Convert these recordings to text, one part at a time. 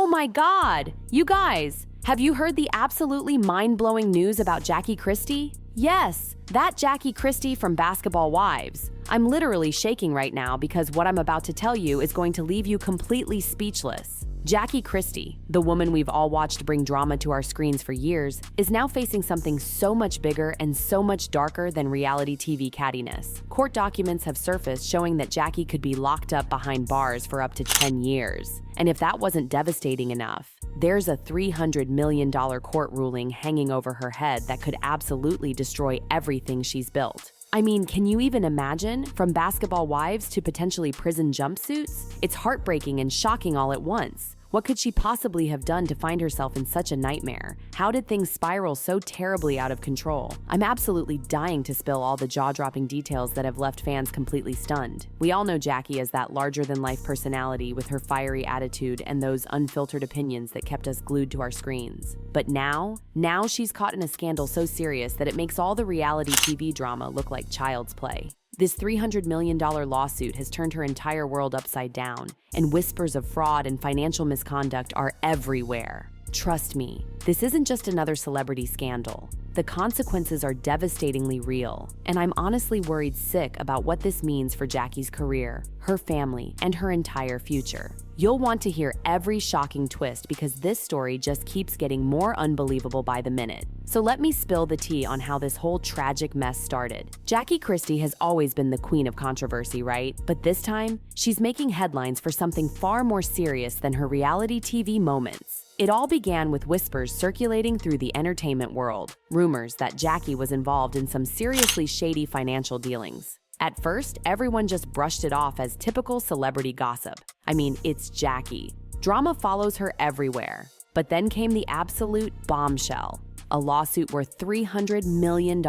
Oh my God! You guys, have you heard the absolutely mind-blowing news about Jackie Christie? Yes, that Jackie Christie from Basketball Wives. I'm literally shaking right now because what I'm about to tell you is going to leave you completely speechless. Jackie Christie, the woman we've all watched bring drama to our screens for years, is now facing something so much bigger and so much darker than reality TV cattiness. Court documents have surfaced showing that Jackie could be locked up behind bars for up to 10 years. And if that wasn't devastating enough, there's a $300 million court ruling hanging over her head that could absolutely destroy everything she's built. I mean, can you even imagine? From Basketball Wives to potentially prison jumpsuits? It's heartbreaking and shocking all at once. What could she possibly have done to find herself in such a nightmare? How did things spiral so terribly out of control? I'm absolutely dying to spill all the jaw-dropping details that have left fans completely stunned. We all know Jackie as that larger-than-life personality with her fiery attitude and those unfiltered opinions that kept us glued to our screens. But now she's caught in a scandal so serious that it makes all the reality TV drama look like child's play. This $300 million lawsuit has turned her entire world upside down, and whispers of fraud and financial misconduct are everywhere. Trust me, this isn't just another celebrity scandal. The consequences are devastatingly real, and I'm honestly worried sick about what this means for Jackie's career, her family, and her entire future. You'll want to hear every shocking twist because this story just keeps getting more unbelievable by the minute. So let me spill the tea on how this whole tragic mess started. Jackie Christie has always been the queen of controversy, right? But this time, she's making headlines for something far more serious than her reality TV moments. It all began with whispers circulating through the entertainment world, rumors that Jackie was involved in some seriously shady financial dealings. At first, everyone just brushed it off as typical celebrity gossip. I mean, it's Jackie. Drama follows her everywhere. But then came the absolute bombshell, a lawsuit worth $300 million.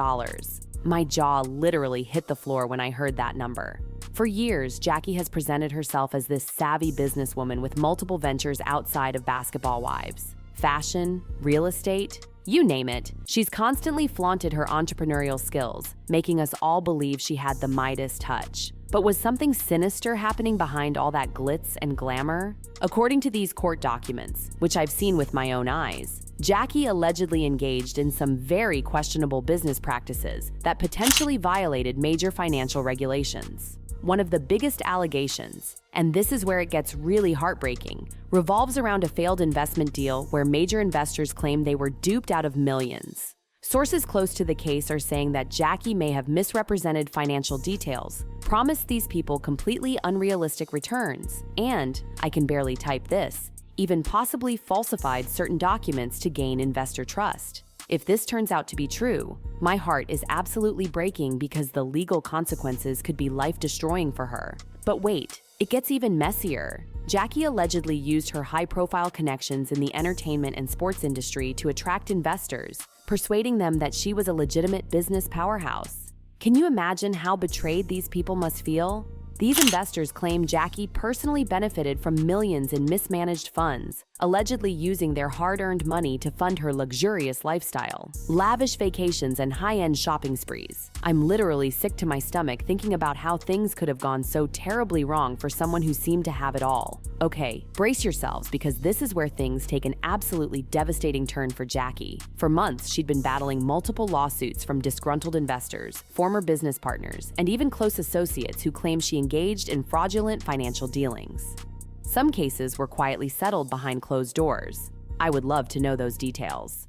My jaw literally hit the floor when I heard that number. For years, Jackie has presented herself as this savvy businesswoman with multiple ventures outside of Basketball Wives. Fashion, real estate, you name it. She's constantly flaunted her entrepreneurial skills, making us all believe she had the Midas touch. But was something sinister happening behind all that glitz and glamour? According to these court documents, which I've seen with my own eyes, Jackie allegedly engaged in some very questionable business practices that potentially violated major financial regulations. One of the biggest allegations, and this is where it gets really heartbreaking, revolves around a failed investment deal where major investors claim they were duped out of millions. Sources close to the case are saying that Jackie may have misrepresented financial details, promised these people completely unrealistic returns, and, I can barely type this, even possibly falsified certain documents to gain investor trust. If this turns out to be true, my heart is absolutely breaking because the legal consequences could be life-destroying for her. But wait, it gets even messier. Jackie allegedly used her high-profile connections in the entertainment and sports industry to attract investors, persuading them that she was a legitimate business powerhouse. Can you imagine how betrayed these people must feel? These investors claim Jackie personally benefited from millions in mismanaged funds, allegedly using their hard-earned money to fund her luxurious lifestyle, lavish vacations, and high-end shopping sprees. I'm literally sick to my stomach thinking about how things could have gone so terribly wrong for someone who seemed to have it all. Okay, brace yourselves because this is where things take an absolutely devastating turn for Jackie. For months, she'd been battling multiple lawsuits from disgruntled investors, former business partners, and even close associates who claim she engaged in fraudulent financial dealings. Some cases were quietly settled behind closed doors. I would love to know those details.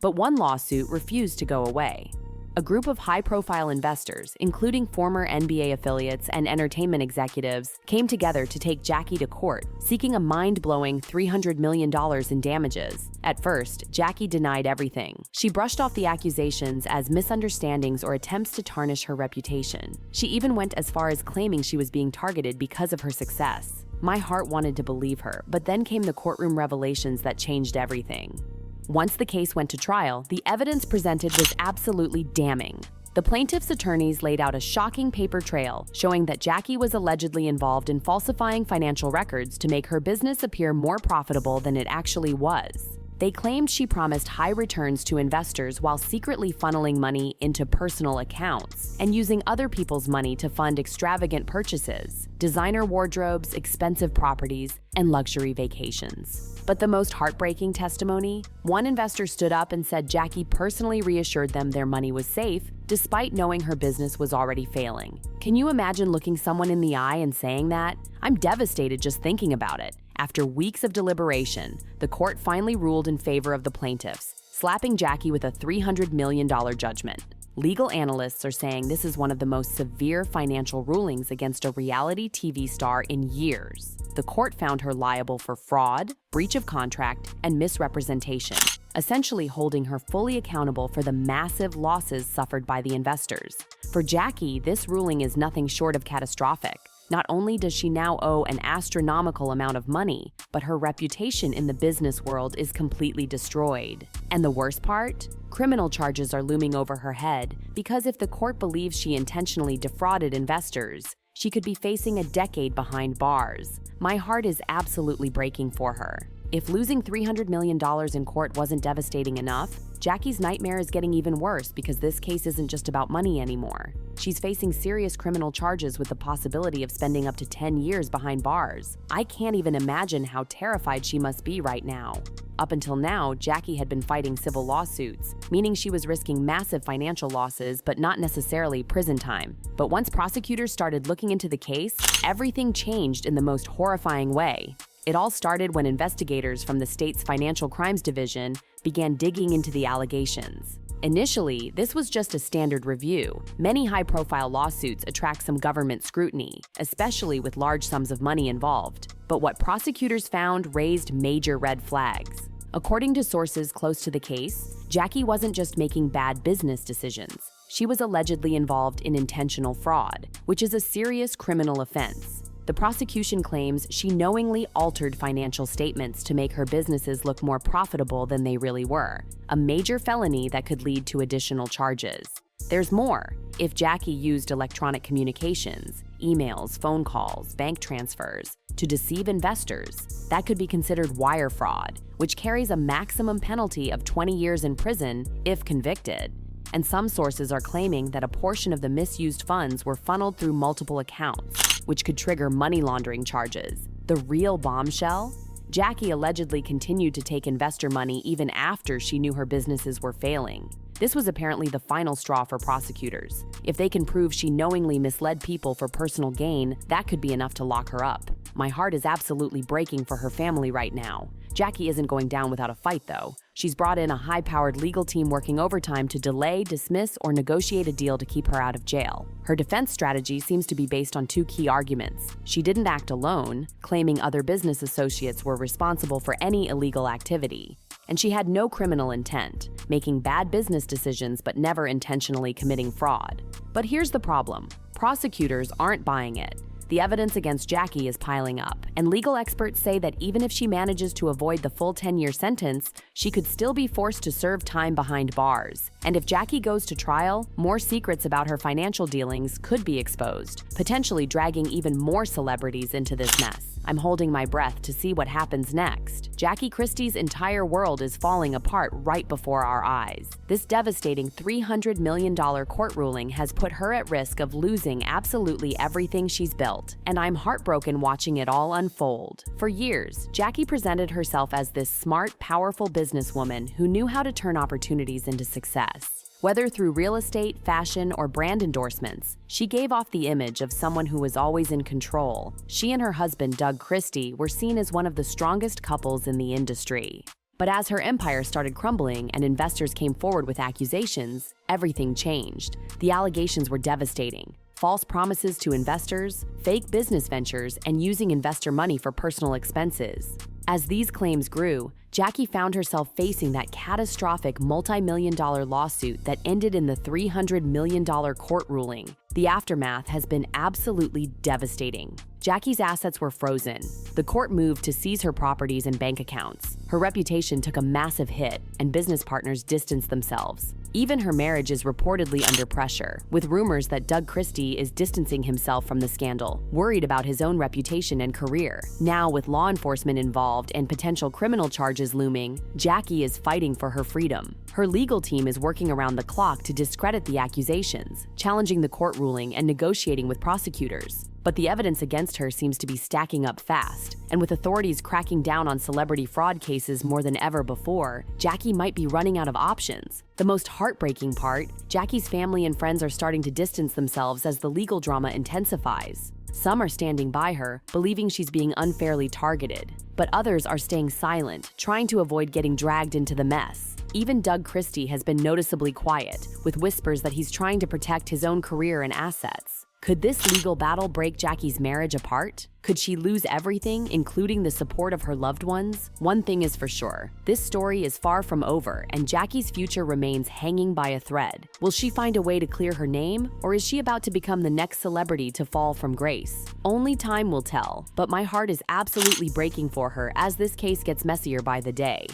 But one lawsuit refused to go away. A group of high-profile investors, including former NBA affiliates and entertainment executives, came together to take Jackie to court, seeking a mind-blowing $300 million in damages. At first, Jackie denied everything. She brushed off the accusations as misunderstandings or attempts to tarnish her reputation. She even went as far as claiming she was being targeted because of her success. My heart wanted to believe her, but then came the courtroom revelations that changed everything. Once the case went to trial, the evidence presented was absolutely damning. The plaintiff's attorneys laid out a shocking paper trail showing that Jackie was allegedly involved in falsifying financial records to make her business appear more profitable than it actually was. They claimed she promised high returns to investors while secretly funneling money into personal accounts and using other people's money to fund extravagant purchases, designer wardrobes, expensive properties, and luxury vacations. But the most heartbreaking testimony? One investor stood up and said Jackie personally reassured them their money was safe, despite knowing her business was already failing. Can you imagine looking someone in the eye and saying that? I'm devastated just thinking about it. After weeks of deliberation, the court finally ruled in favor of the plaintiffs, slapping Jackie with a $300 million judgment. Legal analysts are saying this is one of the most severe financial rulings against a reality TV star in years. The court found her liable for fraud, breach of contract, and misrepresentation, essentially holding her fully accountable for the massive losses suffered by the investors. For Jackie, this ruling is nothing short of catastrophic. Not only does she now owe an astronomical amount of money, but her reputation in the business world is completely destroyed. And the worst part? Criminal charges are looming over her head because if the court believes she intentionally defrauded investors, she could be facing a decade behind bars. My heart is absolutely breaking for her. If losing $300 million in court wasn't devastating enough, Jackie's nightmare is getting even worse because this case isn't just about money anymore. She's facing serious criminal charges with the possibility of spending up to 10 years behind bars. I can't even imagine how terrified she must be right now. Up until now, Jackie had been fighting civil lawsuits, meaning she was risking massive financial losses but not necessarily prison time. But once prosecutors started looking into the case, everything changed in the most horrifying way. It all started when investigators from the state's Financial Crimes Division began digging into the allegations. Initially, this was just a standard review. Many high-profile lawsuits attract some government scrutiny, especially with large sums of money involved. But what prosecutors found raised major red flags. According to sources close to the case, Jackie wasn't just making bad business decisions. She was allegedly involved in intentional fraud, which is a serious criminal offense. The prosecution claims she knowingly altered financial statements to make her businesses look more profitable than they really were, a major felony that could lead to additional charges. There's more. If Jackie used electronic communications, emails, phone calls, bank transfers, to deceive investors, that could be considered wire fraud, which carries a maximum penalty of 20 years in prison if convicted. And some sources are claiming that a portion of the misused funds were funneled through multiple accounts, which could trigger money laundering charges. The real bombshell? Jackie allegedly continued to take investor money even after she knew her businesses were failing. This was apparently the final straw for prosecutors. If they can prove she knowingly misled people for personal gain, that could be enough to lock her up. My heart is absolutely breaking for her family right now. Jackie isn't going down without a fight, though. She's brought in a high-powered legal team working overtime to delay, dismiss, or negotiate a deal to keep her out of jail. Her defense strategy seems to be based on two key arguments. She didn't act alone, claiming other business associates were responsible for any illegal activity. And she had no criminal intent, making bad business decisions but never intentionally committing fraud. But here's the problem. Prosecutors aren't buying it. The evidence against Jackie is piling up, and legal experts say that even if she manages to avoid the full 10-year sentence, she could still be forced to serve time behind bars. And if Jackie goes to trial, more secrets about her financial dealings could be exposed, potentially dragging even more celebrities into this mess. I'm holding my breath to see what happens next. Jackie Christie's entire world is falling apart right before our eyes. This devastating $300 million court ruling has put her at risk of losing absolutely everything she's built, and I'm heartbroken watching it all unfold. For years, Jackie presented herself as this smart, powerful businesswoman who knew how to turn opportunities into success. Whether through real estate, fashion, or brand endorsements, she gave off the image of someone who was always in control. She and her husband, Doug Christie, were seen as one of the strongest couples in the industry. But as her empire started crumbling and investors came forward with accusations, everything changed. The allegations were devastating. False promises to investors, fake business ventures, and using investor money for personal expenses. As these claims grew, Jackie found herself facing that catastrophic multi-million-dollar lawsuit that ended in the $300 million court ruling. The aftermath has been absolutely devastating. Jackie's assets were frozen. The court moved to seize her properties and bank accounts. Her reputation took a massive hit, and business partners distanced themselves. Even her marriage is reportedly under pressure, with rumors that Doug Christie is distancing himself from the scandal, worried about his own reputation and career. Now, with law enforcement involved and potential criminal charges looming, Jackie is fighting for her freedom. Her legal team is working around the clock to discredit the accusations, challenging the court ruling and negotiating with prosecutors. But the evidence against her seems to be stacking up fast, and with authorities cracking down on celebrity fraud cases more than ever before, Jackie might be running out of options. The most heartbreaking part, Jackie's family and friends are starting to distance themselves as the legal drama intensifies. Some are standing by her, believing she's being unfairly targeted, but others are staying silent, trying to avoid getting dragged into the mess. Even Doug Christie has been noticeably quiet, with whispers that he's trying to protect his own career and assets. Could this legal battle break Jackie's marriage apart? Could she lose everything, including the support of her loved ones? One thing is for sure, this story is far from over, and Jackie's future remains hanging by a thread. Will she find a way to clear her name, or is she about to become the next celebrity to fall from grace? Only time will tell, but my heart is absolutely breaking for her as this case gets messier by the day.